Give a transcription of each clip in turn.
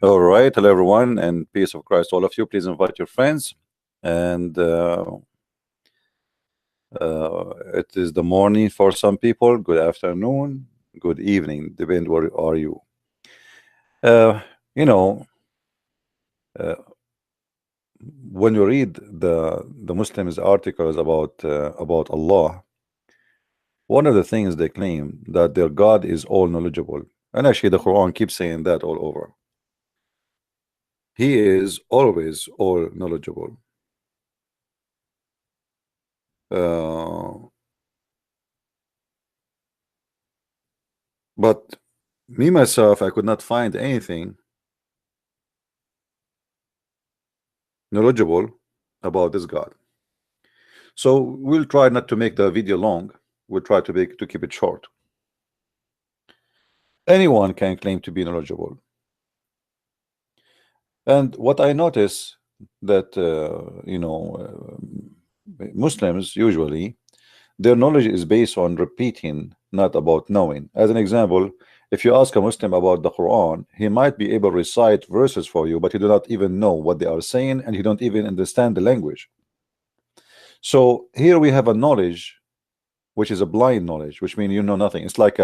All right, hello everyone, and peace of Christ to all of you. Please invite your friends. And it is the morning for some people. Good afternoon, good evening, depend where are you. You know, when you read the Muslims articles about Allah, one of the things they claim that their God is all knowledgeable, and actually the Quran keeps saying that all over. He is always all knowledgeable. But me myself, I could not find anything knowledgeable about this God. So we'll try not to make the video long. We'll try to keep it short. Anyone can claim to be knowledgeable. And what I notice that Muslims usually their knowledge is based on repeating, not about knowing. As an example, if you ask a Muslim about the Quran, he might be able to recite verses for you, but he do not even know what they are saying, and he don't even understand the language. So here we have a knowledge which is a blind knowledge, which means you know nothing. It's like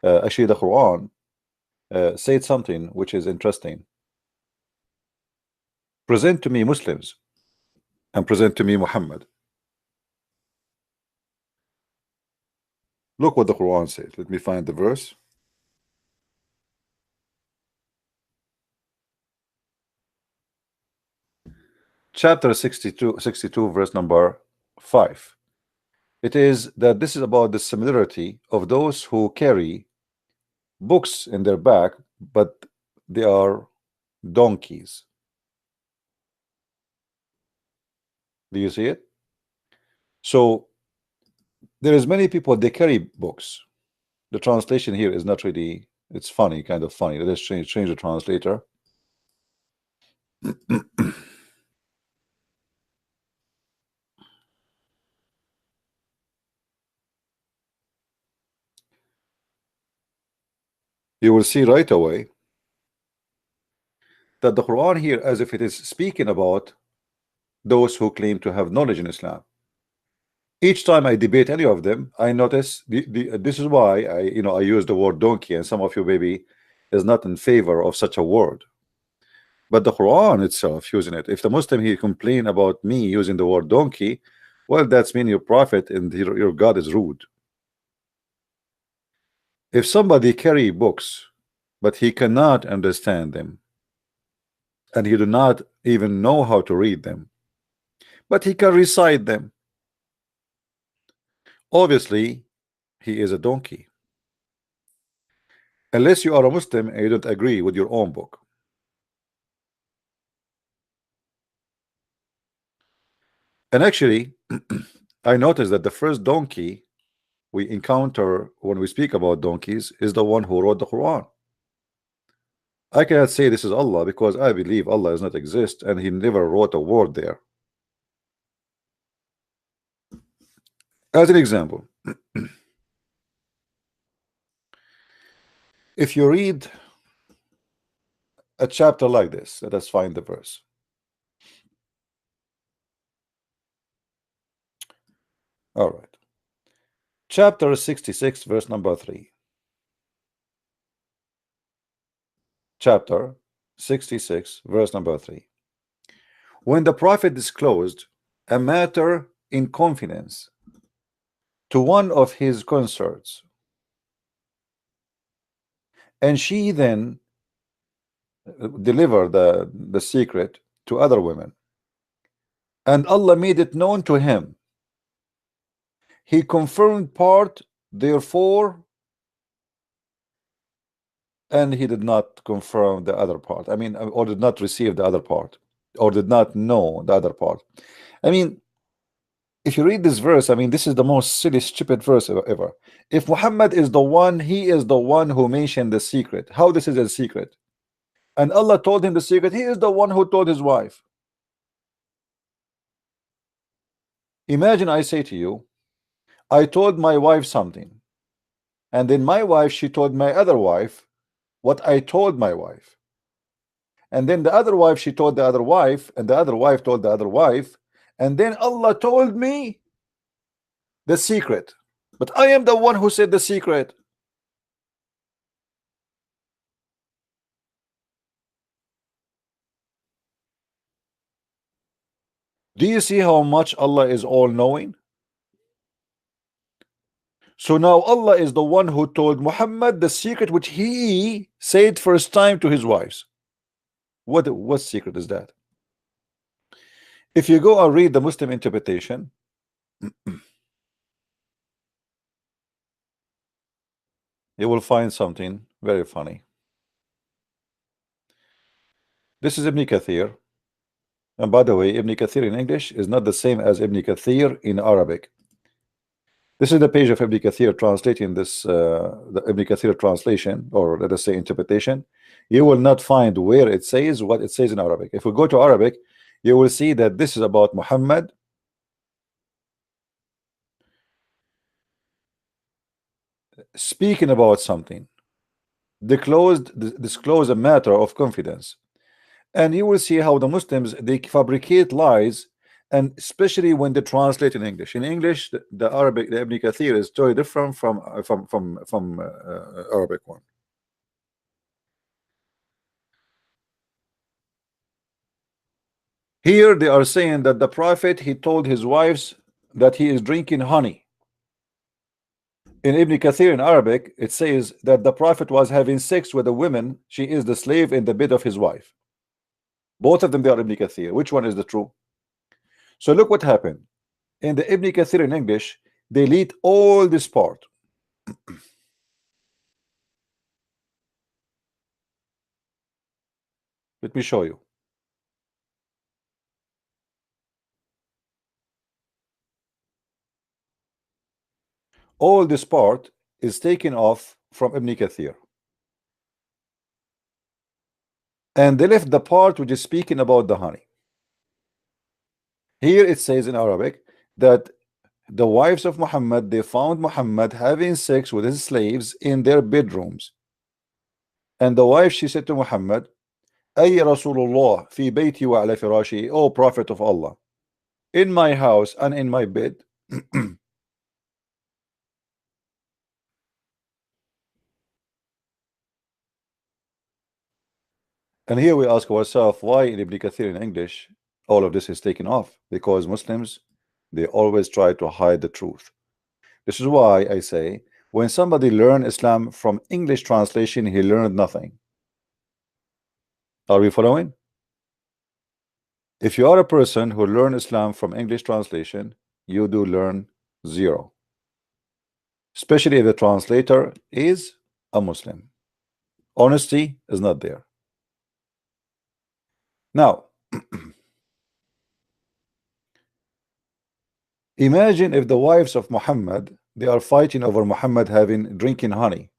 actually the Quran said something which is interesting. Present to me Muslims and present to me Muhammad. Look what the Quran says. Let me find the verse. Chapter 62, verse number 5. It is that this is about the similarity of those who carry books in their back, but they are donkeys. Do you see it? So there is many people, they carry books. The translation here is not really, it's funny, kind of funny. Let's change the translator. You will see right away that the Quran here, as if it is speaking about those who claim to have knowledge in Islam. Each time I debate any of them, I notice this is why I use the word donkey, and some of you maybe is not in favor of such a word. But the Quran itself using it. If the Muslim here complain about me using the word donkey, well, that's mean your prophet and your God is rude. If somebody carry books, but he cannot understand them, and he do not even know how to read them, but he can recite them, obviously he is a donkey. Unless you are a Muslim and you don't agree with your own book. And actually, I noticed that the first donkey we encounter when we speak about donkeys is the one who wrote the Quran. I cannot say this is Allah because I believe Allah does not exist and he never wrote a word there. As an example, if you read a chapter like this, let us find the verse. All right. Chapter 66, verse number 3. Chapter 66, verse number 3. When the Prophet disclosed a matter in confidence to one of his consorts, and she then delivered the secret to other women, and Allah made it known to him, he confirmed part therefore, and he did not confirm the other part. I mean, or did not receive the other part, or did not know the other part. I mean, if you read this verse, I mean, this is the most silly, stupid verse ever. If Muhammad is the one, he is the one who mentioned the secret. How this is a secret? And Allah told him the secret. He is the one who told his wife. Imagine I say to you, I told my wife something, And then my wife, she told my other wife what I told my wife. And then the other wife, she told the other wife, and the other wife told the other wife. And then Allah told me the secret. But I am the one who said the secret. Do you see how much Allah is all knowing? So now Allah is the one who told Muhammad the secret which he said first time to his wives. What secret is that? If you go and read the Muslim interpretation, you will find something very funny. This is Ibn Kathir. And by the way, Ibn Kathir in English is not the same as Ibn Kathir in Arabic. This is the page of Ibn Kathir translating this, the Ibn Kathir translation, or let us say interpretation. You will not find where it says what it says in Arabic. If we go to Arabic, you will see that this is about Muhammad speaking about something, disclose a matter of confidence. And you will see how the Muslims, they fabricate lies, and especially when they translate in English. In English, the Arabic, the Ibn Kathir is totally different from Arabic one. Here they are saying that the Prophet, he told his wives that he is drinking honey. In Ibn Kathir in Arabic, it says that the Prophet was having sex with a woman. She is the slave in the bed of his wife. Both of them, they are Ibn Kathir. Which one is the true? So look what happened. In the Ibn Kathir in English, they delete all this part. Let me show you. All this part is taken off from Ibn Kathir. And they left the part which is speaking about the honey. Here it says in Arabic that the wives of Muhammad, they found Muhammad having sex with his slaves in their bedrooms. And the wife, she said to Muhammad, Ay Rasulullah fi bayti wa ala firashi, O Prophet of Allah, in my house and in my bed. And here we ask ourselves, why in Ibn Kathir in English all of this is taken off? Because Muslims, they always try to hide the truth. This is why I say, when somebody learn Islam from English translation, he learned nothing. Are we following? If you are a person who learn Islam from English translation, you do learn zero. Especially if the translator is a Muslim. Honesty is not there. Now, imagine if the wives of Muhammad, they are fighting over Muhammad having drinking honey.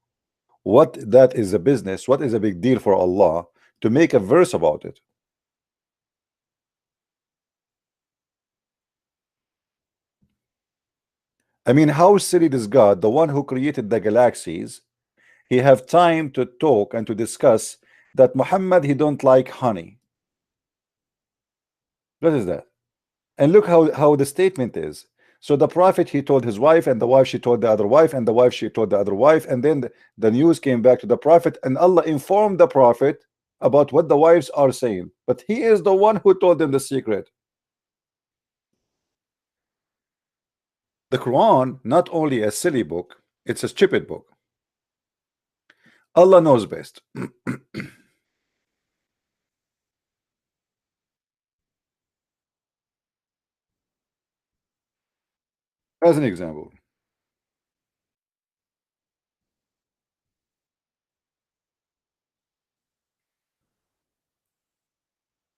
What that is a business, what is a big deal for Allah to make a verse about it? I mean, how silly is God, the one who created the galaxies, he have time to talk and to discuss that Muhammad, he don't like honey. What is that? And look how the statement is. So the Prophet, he told his wife, and the wife, she told the other wife, and the wife, she told the other wife, and then the news came back to the Prophet, and Allah informed the Prophet about what the wives are saying. But he is the one who told them the secret. The Quran, not only a silly book, it's a stupid book. Allah knows best. As an example,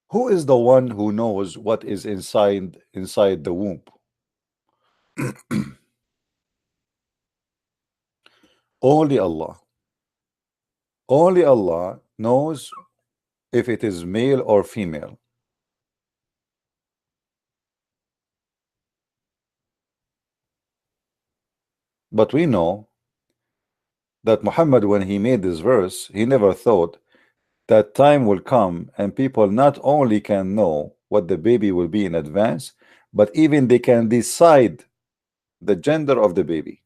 who is the one who knows what is inside the womb? Only Allah. Only Allah knows if it is male or female. But we know that Muhammad, when he made this verse, he never thought that time will come and people not only can know what the baby will be in advance, but even they can decide the gender of the baby.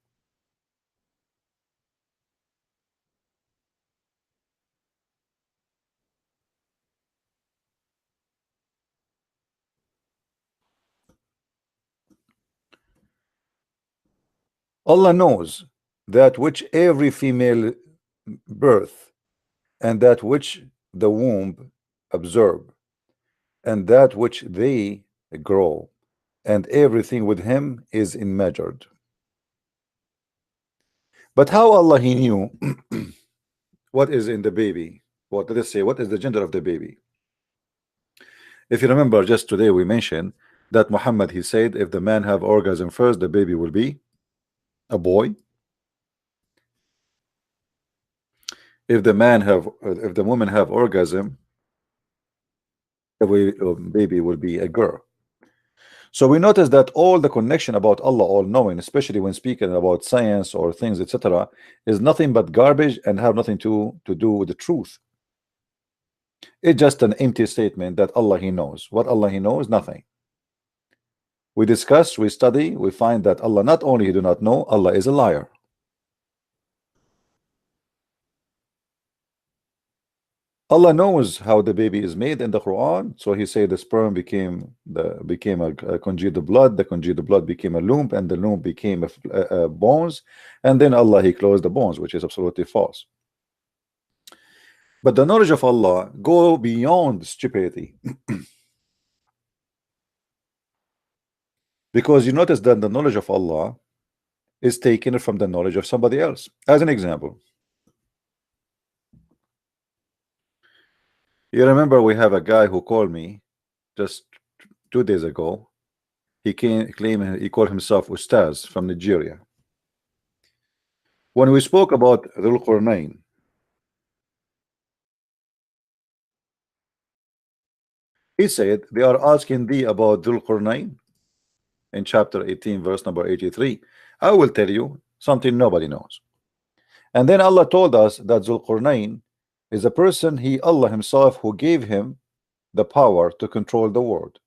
Allah knows that which every female birth, and that which the womb absorb, and that which they grow, and everything with him is in measured. But how Allah he knew what is in the baby? What did it say? What is the gender of the baby? If you remember, just today we mentioned that Muhammad he said, if the man have orgasm first, the baby will be a boy. If the woman have orgasm, the baby will be a girl. So we notice that all the connection about Allah all-knowing, especially when speaking about science or things, etc., is nothing but garbage and have nothing to do with the truth. It's just an empty statement that Allah he knows. What Allah he knows? Nothing. We discuss, we study, we find that Allah not only he do not know, Allah is a liar. Allah knows how the baby is made in the Quran, so he said the sperm became a congealed blood, the congealed blood became a lump, and the lump became a bones, and then Allah he closed the bones, which is absolutely false. But the knowledge of Allah go beyond stupidity. Because you notice that the knowledge of Allah is taken from the knowledge of somebody else. As an example, you remember we have a guy who called me just 2 days ago. He claimed he called himself Ustaz from Nigeria. When we spoke about Dhul Qurnayn, he said they are asking thee about Dhul Qurnayn in chapter 18 verse number 83. I will tell you something nobody knows. And then Allah told us that Dhul Qurnayn is a person, Allah himself, who gave him the power to control the world.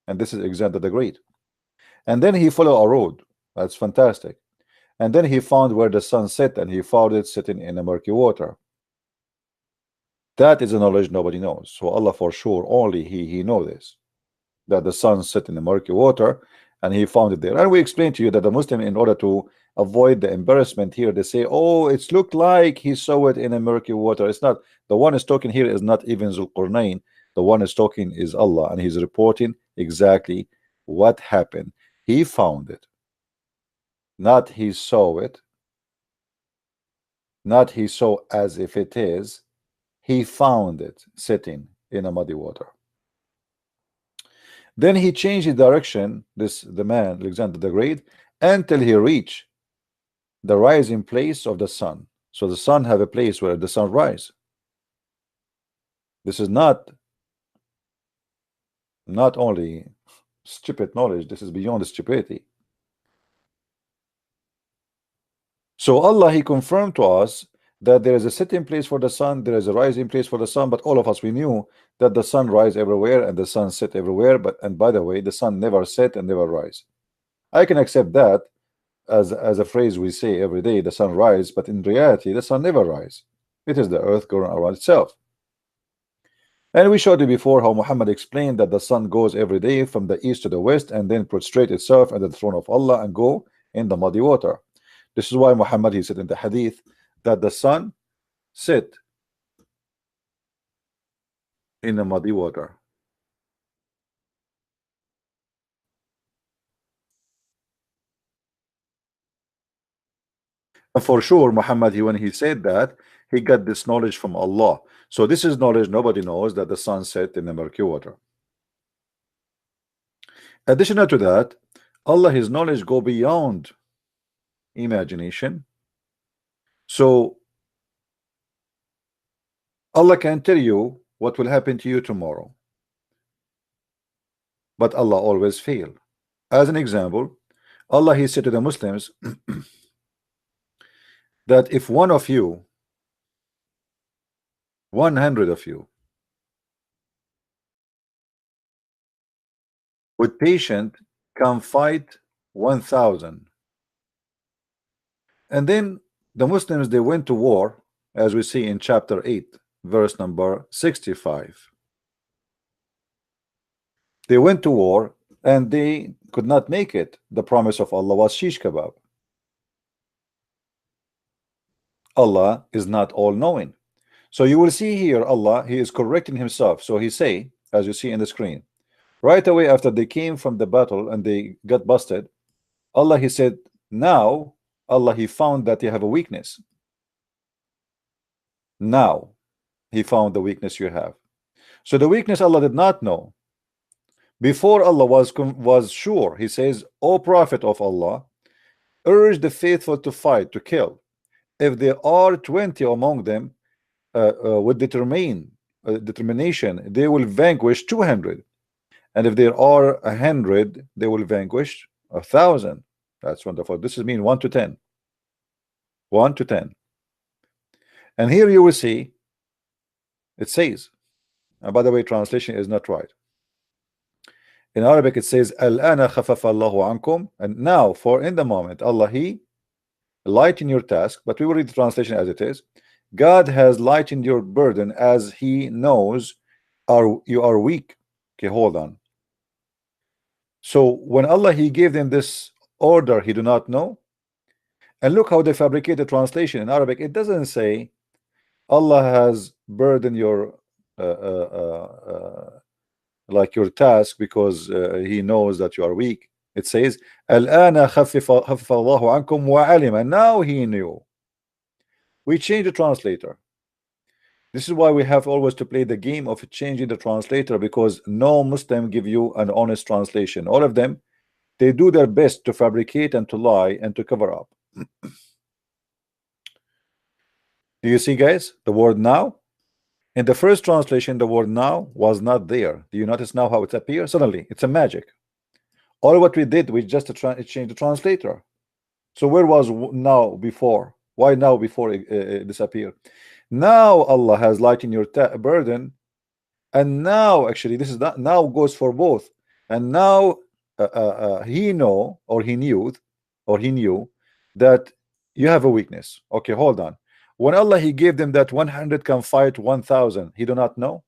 And this is Alexander the Great. And then he followed a road. That's fantastic. And then he found where the sun set, and he found it sitting in a murky water. That is a knowledge nobody knows. So Allah for sure, only he knows this, that the sun set in the murky water, and he found it there. And we explained to you that the Muslim, in order to avoid the embarrassment here, they say, oh, it's looked like he saw it in a murky water. It's not. The one is talking here is not even Zulqarnain. The one is talking is Allah, and he's reporting exactly what happened. He found it, not he saw it, not he saw as if it is. He found it sitting in a muddy water. Then he changed his direction, the man Alexander the Great, until he reached the rising place of the sun. So the sun have a place where the sun rise. This is not only stupid knowledge, this is beyond stupidity. So Allah he confirmed to us that there is a setting place for the sun, there is a rising place for the sun, but all of us, we knew that the sun rise everywhere and the sun set everywhere. And by the way, the sun never set and never rise. I can accept that as a phrase we say every day, the sun rise, but in reality the sun never rise. It is the earth going around itself. And we showed you before how Muhammad explained that the sun goes every day from the east to the west and then prostrate itself at the throne of Allah and go in the muddy water. This is why Muhammad he said in the hadith that the sun sit in the muddy water. And for sure Muhammad when he said that, he got this knowledge from Allah. So this is knowledge nobody knows, that the sun set in the murky water. Additional to that, Allah his knowledge go beyond imagination. So Allah can tell you what will happen to you tomorrow, but Allah always fail. As an example, Allah he said to the Muslims that if one of you, 100 of you, with patient can fight 1,000, and then the Muslims, they went to war, as we see in chapter 8 verse number 65. They went to war and they could not make it. The promise of Allah was shish kebab. Allah is not all-knowing. So you will see here Allah, he is correcting himself. So he say, as you see in the screen, right away after they came from the battle and they got busted, Allah, he said, now Allah, he found that you have a weakness. Now he found the weakness you have. So the weakness Allah did not know. Before Allah was sure. He says, O Prophet of Allah, urge the faithful to fight, to kill. If there are 20 among them with determination, they will vanquish 200. And if there are 100, they will vanquish 1,000. That's wonderful. This is mean 1 to 10. 1 to 10. And here you will see it says, and by the way, translation is not right. In Arabic it says الآن خفف الله عنكم, and now, for in the moment, Allah, he lighten your task. But we will read the translation as it is. God has lightened your burden as he knows you are weak. Okay, hold on. So when Allah, he gave them this order, he do not know. And look how they fabricate the translation in Arabic. It doesn't say Allah has burdened your like your task because he knows that you are weak. It says الآن خفف الله عنكم وعلم, now he knew. We change the translator. This is why we have always to play the game of changing the translator, because no Muslim give you an honest translation. All of them, they do their best to fabricate and to lie and to cover up. Do you see, guys, the word now? In the first translation, the word now was not there. Do you notice now how it appears? Suddenly, it's a magic. All what we did, we just changed the translator. So where was now before? Why now before it disappeared? Now Allah has lightened your burden, and now actually this is not, now goes for both. And now he knew that you have a weakness. Okay, hold on. When Allah, he gave them that 100 can fight 1,000, he do not know.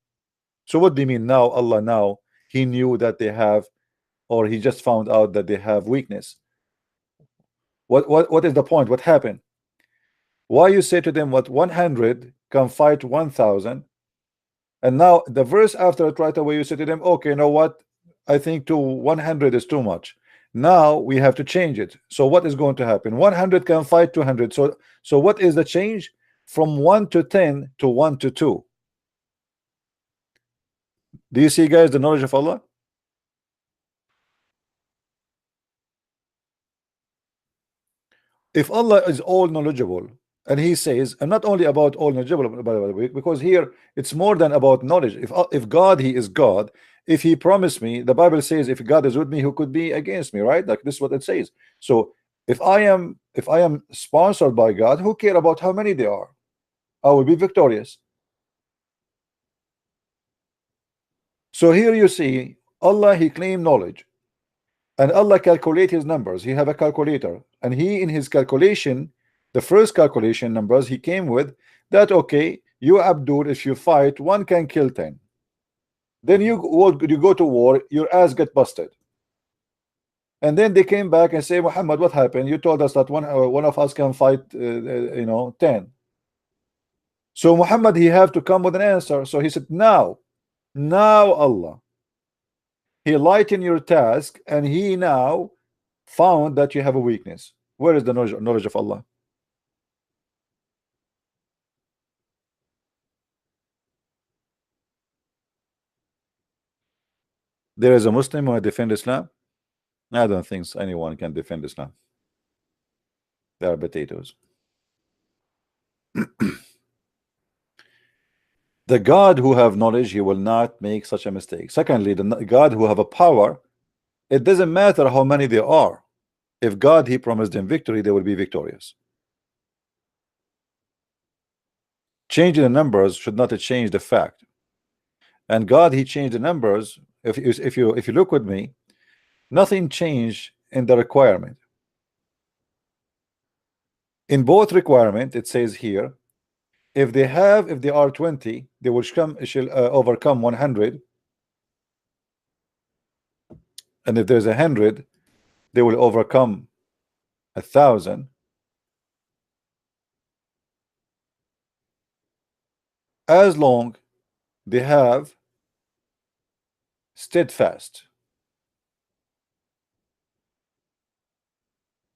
So what do you mean now? Allah, now he knew that they have, or he just found out that they have weakness? What is the point? What happened? Why you say to them what 100 can fight 1,000, and now the verse after it right away you say to them, okay, you know what, I think 100 is too much. Now we have to change it. So what is going to happen? 100 can fight 200. So what is the change? From 1 to 10 to 1 to 2. Do you see, guys, the knowledge of Allah? If Allah is all knowledgeable, and he says, and not only about all knowledgeable, by the way, because here it's more than about knowledge. If God, he is God. If he promised me, the Bible says, if God is with me, who could be against me, right? Like this is what it says. So if I am sponsored by God, who care about how many they are? I will be victorious. So here you see Allah, he claimed knowledge, and Allah calculate his numbers. He have a calculator, and he in his calculation, the first calculation numbers he came with, that okay, you Abdul, if you fight, one can kill 10. Then you go to war, your ass get busted. And then they came back and say, Muhammad, what happened? You told us that one of us can fight 10. So Muhammad, he have to come with an answer. So he said, now Allah, he lightened your task, and he now found that you have a weakness. Where is the knowledge of Allah? There is a Muslim who defend Islam. I don't think anyone can defend Islam. They are potatoes. The God who have knowledge, he will not make such a mistake. Secondly, the God who have a power, it doesn't matter how many there are. If God, he promised them victory, they will be victorious. Changing the numbers should not change the fact. And God, he changed the numbers. If you look with me, nothing changed in the requirement. In both requirement, it says here, if they are 20, they will shall overcome 100, and if there's 100, they will overcome 1,000. As long they have steadfast.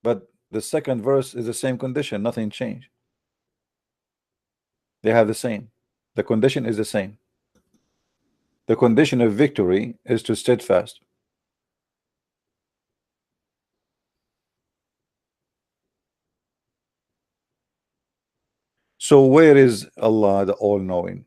But the second verse is the same condition, nothing changed. They have the same. The condition is the same. The condition of victory is to steadfast. So where is Allah the all-knowing?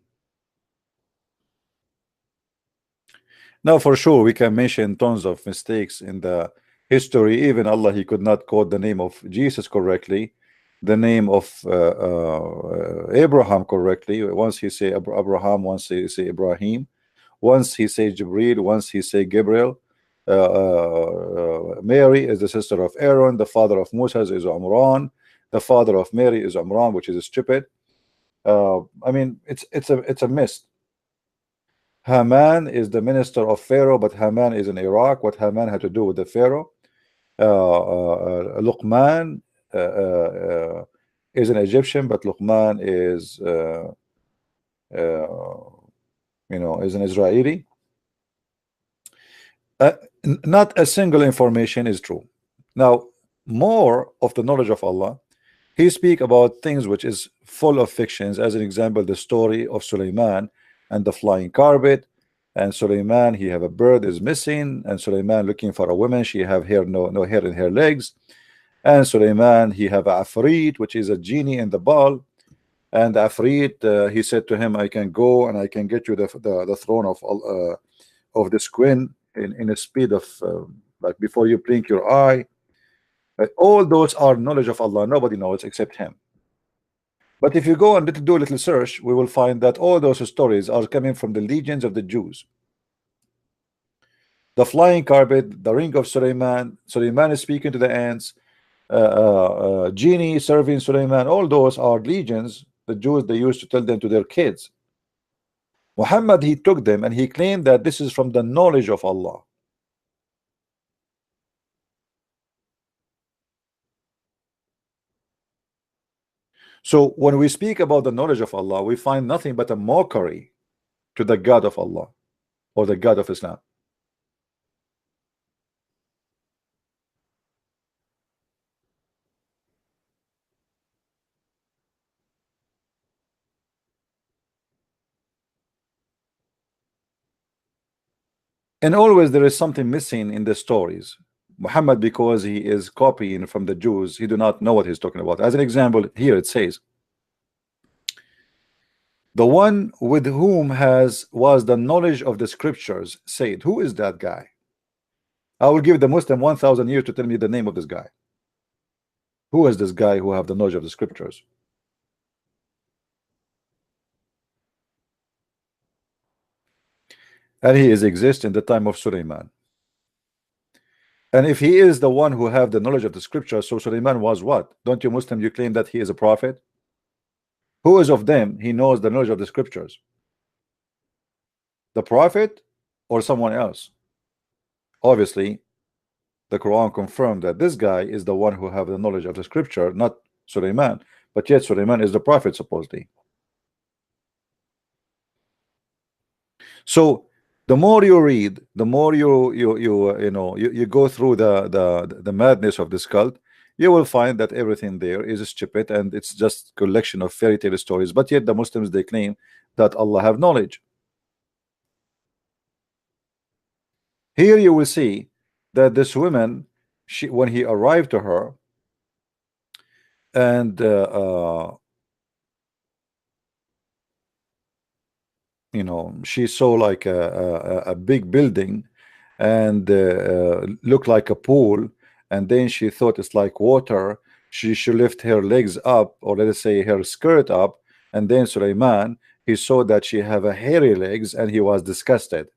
Now for sure we can mention tons of mistakes in the history. Even Allah, he could not quote the name of Jesus correctly, the name of Abraham correctly. Once he say Abraham, once he say Ibrahim, once he say Jibril, once he say Gabriel. Mary is the sister of Aaron, the father of Moses is Umran, the father of Mary is Umran, which is stupid. I mean, it's a mist. Haman is the minister of Pharaoh, but Haman is in Iraq. What Haman had to do with the Pharaoh? Luqman is an Egyptian, but Luqman is is an Israeli. Not a single information is true. Now, more of the knowledge of Allah, he speak about things which is full of fictions. As an example, the story of Sulaiman and the flying carpet, and Sulaiman, he have a bird is missing, and Sulaiman looking for a woman, she have hair, no hair in her legs, and Sulaiman, he have a Afrit, which is a genie in the ball, and the Afrit, he said to him, I can go and I can get you the throne of this queen in a speed of like before you blink your eye. All those are knowledge of Allah. Nobody knows except him. But if you go and do a little search, we will find that all those stories are coming from the legions of the Jews. The flying carpet, the ring of Sulaiman, Sulaiman is speaking to the ants, genie serving Sulaiman, all those are legions. The Jews, they used to tell them to their kids. Muhammad, he took them and he claimed that this is from the knowledge of Allah. So when we speak about the knowledge of Allah, we find nothing but a mockery to the God of Allah or the God of Islam. And always there is something missing in the stories. Muhammad, because he is copying from the Jews, he do not know what he's talking about. As an example, here it says, the one with whom was the knowledge of the scriptures said. Who is that guy? I will give the Muslim 1,000 years to tell me the name of this guy. Who is this guy who have the knowledge of the scriptures? And he exists in the time of Sulaiman. And if he is the one who have the knowledge of the scripture, so Sulaiman was what? Don't you Muslim, you claim that he is a prophet? Who is of them he knows the knowledge of the scriptures? The prophet or someone else? Obviously, the Quran confirmed that this guy is the one who have the knowledge of the scripture, not Sulaiman. But yet Sulaiman is the prophet supposedly. So the more you read, the more you go through the madness of this cult, you will find that everything there is stupid and it's just collection of fairy tale stories. But yet the Muslims, they claim that Allah have knowledge. Here you will see that this woman, when he arrived to her, and she saw like a big building and looked like a pool, and then she thought it's like water. She should lift her legs up, or let us say her skirt up, And then Sulaiman, he saw that she have a hairy legs and he was disgusted.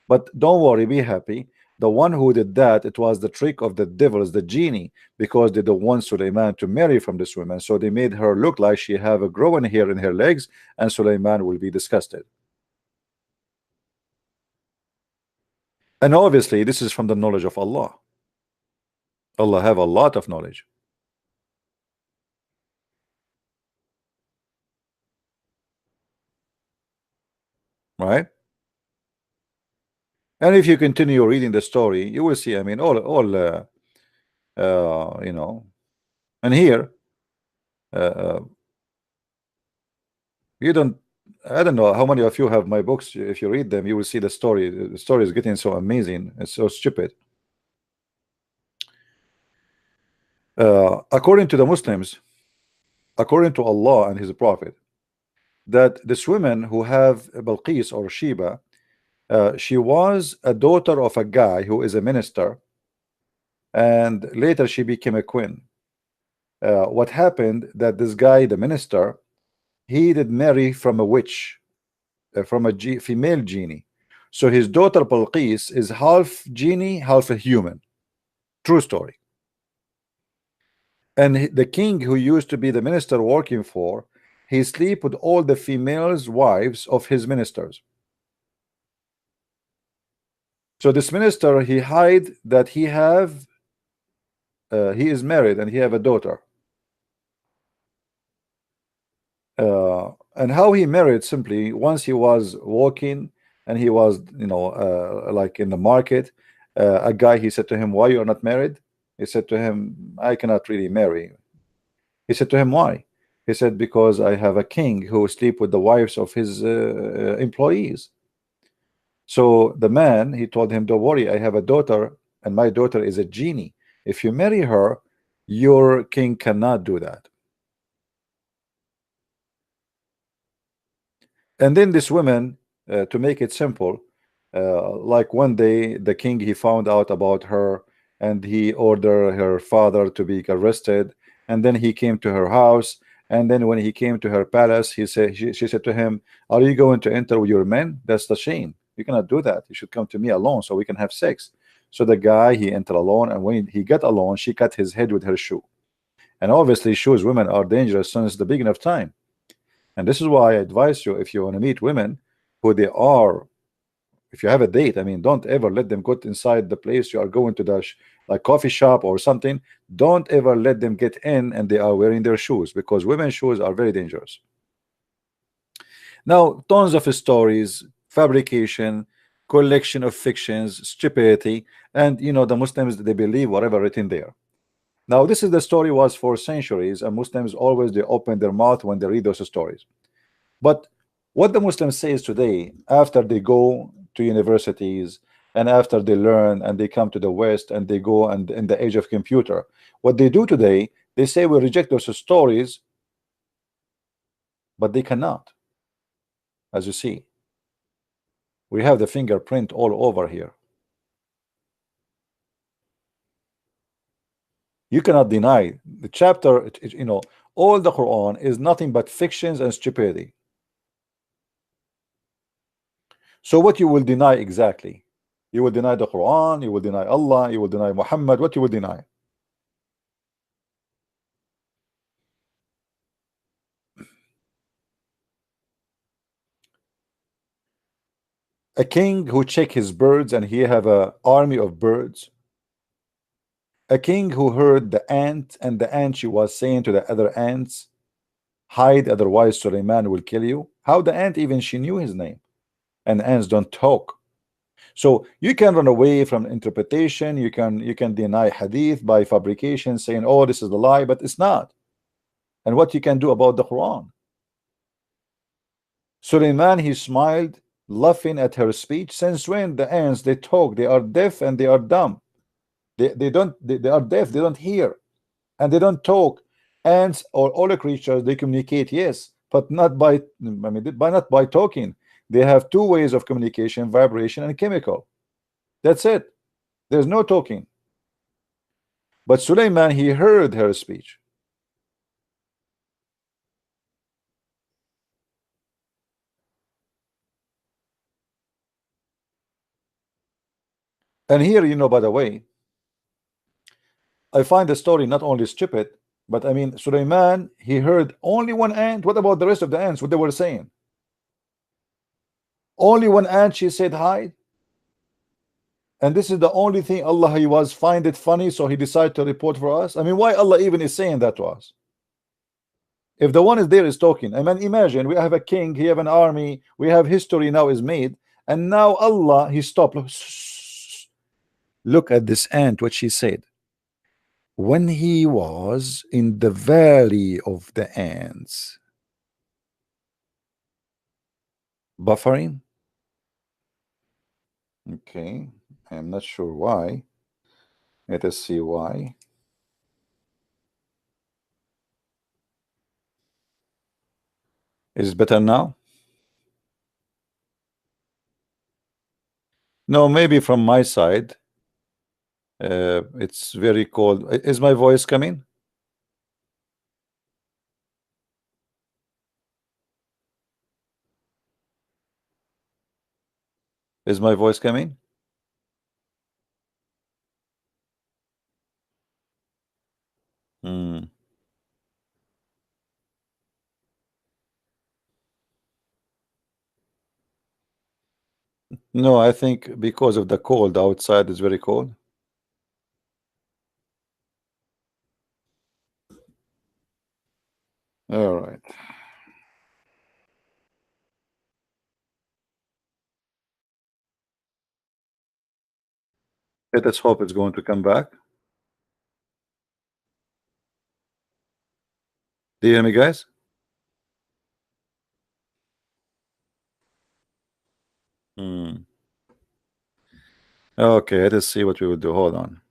But don't worry, be happy. The one who did that, it was the trick of the devils, the genie, because they don't want Sulaiman to marry from this woman. So they made her look like she have a growing hair in her legs, and Sulaiman will be disgusted. And obviously, this is from the knowledge of Allah. Allah have a lot of knowledge. Right? And if you continue reading the story, you will see, I mean, you know, and here, uh, you don't, I don't know how many of you have my books. If you read them, you will see the story. The story is getting so amazing. It's so stupid. According to the Muslims, according to Allah and His Prophet, that this woman who have Balqis or Sheba, she was a daughter of a guy who is a minister, and later she became a queen. What happened that this guy, the minister, he did marry from a witch, from a female genie. So his daughter Balqis is half genie, half a human. True story. And the king who used to be the minister working for, he sleep with all the females wives of his ministers. So this minister, he hide that he is married and he have a daughter. And how he married, simply once he was walking and he was, you know, like in the market, a guy, he said to him, why you're not married? He said to him, I cannot really marry. He said to him, why? He said, because I have a king who sleep with the wives of his employees. So the man, he told him, don't worry, I have a daughter and my daughter is a genie. If you marry her, your king cannot do that. And then this woman, to make it simple, like one day the king, he found out about her and he ordered her father to be arrested, and then he came to her house, and then when he came to her palace, she said to him, are you going to enter with your men? That's the shame. You cannot do that. You should come to me alone so we can have sex. So the guy, he entered alone, and when he got alone, she cut his head with her shoe. And obviously shoes, women are dangerous since the beginning of time. And this is why I advise you, if you want to meet women who they are, if you have a date, I mean, don't ever let them go inside the place you are going to, the like coffee shop or something. Don't ever let them get in and they are wearing their shoes, because women's shoes are very dangerous. Now, tons of stories, fabrication, collection of fictions, stupidity, and you know, the Muslims, they believe whatever written there. Now, this is the story was for centuries, and Muslims always, they open their mouth when they read those stories. But what the Muslims say is today, after they go to universities and after they learn and they come to the West and they go and in the age of computer, what they do today, they say we reject those stories, but they cannot. As you see, we have the fingerprint all over here. You cannot deny the chapter, you know, all the Quran is nothing but fictions and stupidity. So what you will deny exactly? You will deny the Quran, you will deny Allah, you will deny Muhammad. What you will deny? A king who check his birds and he have a army of birds. A king who heard the ant, and the ant, she was saying to the other ants, hide, otherwise Suleiman will kill you. How the ant, even she knew his name, and ants don't talk. So you can run away from interpretation, you can deny hadith by fabrication, saying, oh, this is the lie, but it's not. And what you can do about the Quran? Suleiman, he smiled, laughing at her speech. Since when the ants, they talk? They are deaf and they are dumb. They are deaf, they don't hear, and they don't talk. Ants or all the creatures, they communicate, yes, but not by, I mean, not by talking. They have two ways of communication: vibration and chemical. That's it. There's no talking. But Suleiman, he heard her speech. And here, you know, by the way, I find the story not only stupid, but I mean, Suleiman, he heard only one ant. What about the rest of the ants? What they were saying? Only one ant, she said hi. And this is the only thing Allah he was find it funny, so he decided to report for us. I mean, why Allah even is saying that to us? If the one is there is talking, I mean, imagine we have a king, he have an army, we have history now is made, and now Allah he stopped. Look at this ant, what she said. When he was in the valley of the ants, buffering. Okay, I'm not sure why. Let us see why. Is it better now? No, maybe from my side. It's very cold. Is my voice coming? Is my voice coming? Hmm. No, I think because of the cold outside is very cold. All right. Let us hope it's going to come back. Do you hear me, guys? Hmm. Okay, let us see what we will do. Hold on.